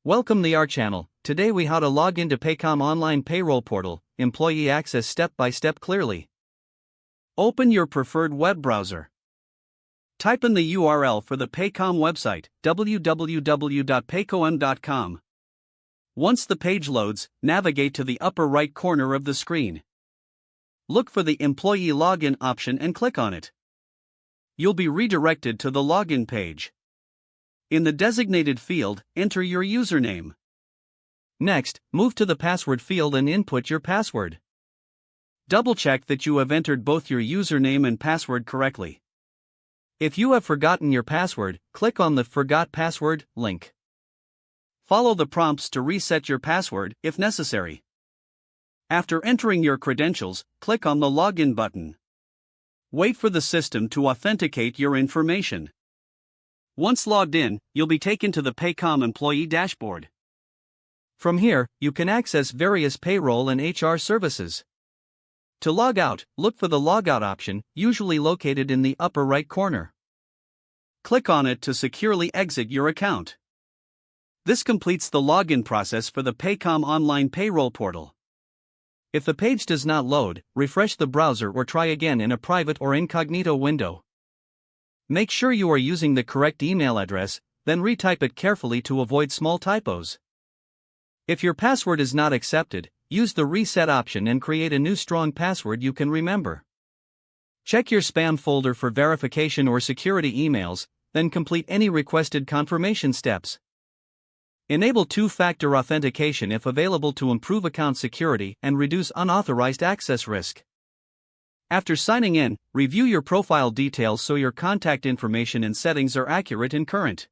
Welcome to our channel. Today we how to log into Paycom Online Payroll Portal, employee access step by step clearly. Open your preferred web browser. Type in the URL for the Paycom website, www.paycom.com. Once the page loads, navigate to the upper right corner of the screen. Look for the Employee Login option and click on it. You'll be redirected to the login page. In the designated field, enter your username. Next, move to the password field and input your password. Double-check that you have entered both your username and password correctly. If you have forgotten your password, click on the Forgot Password link. Follow the prompts to reset your password if necessary. After entering your credentials, click on the Login button. Wait for the system to authenticate your information. Once logged in, you'll be taken to the Paycom employee dashboard. From here, you can access various payroll and HR services. To log out, look for the Logout option, usually located in the upper right corner. Click on it to securely exit your account. This completes the login process for the Paycom Online Payroll Portal. If the page does not load, refresh the browser or try again in a private or incognito window. Make sure you are using the correct email address, then retype it carefully to avoid small typos. If your password is not accepted, use the reset option and create a new strong password you can remember. Check your spam folder for verification or security emails, then complete any requested confirmation steps. Enable two-factor authentication if available to improve account security and reduce unauthorized access risk. After signing in, review your profile details so your contact information and settings are accurate and current.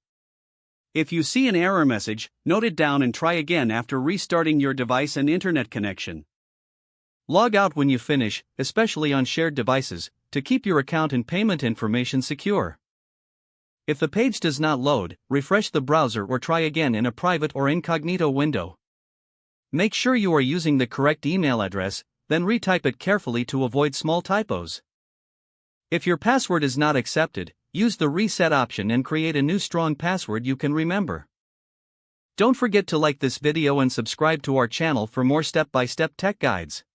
If you see an error message, note it down and try again after restarting your device and internet connection. Log out when you finish, especially on shared devices, to keep your account and payment information secure. If the page does not load, refresh the browser or try again in a private or incognito window. Make sure you are using the correct email address, then retype it carefully to avoid small typos. If your password is not accepted, use the reset option and create a new strong password you can remember. Don't forget to like this video and subscribe to our channel for more step-by-step tech guides.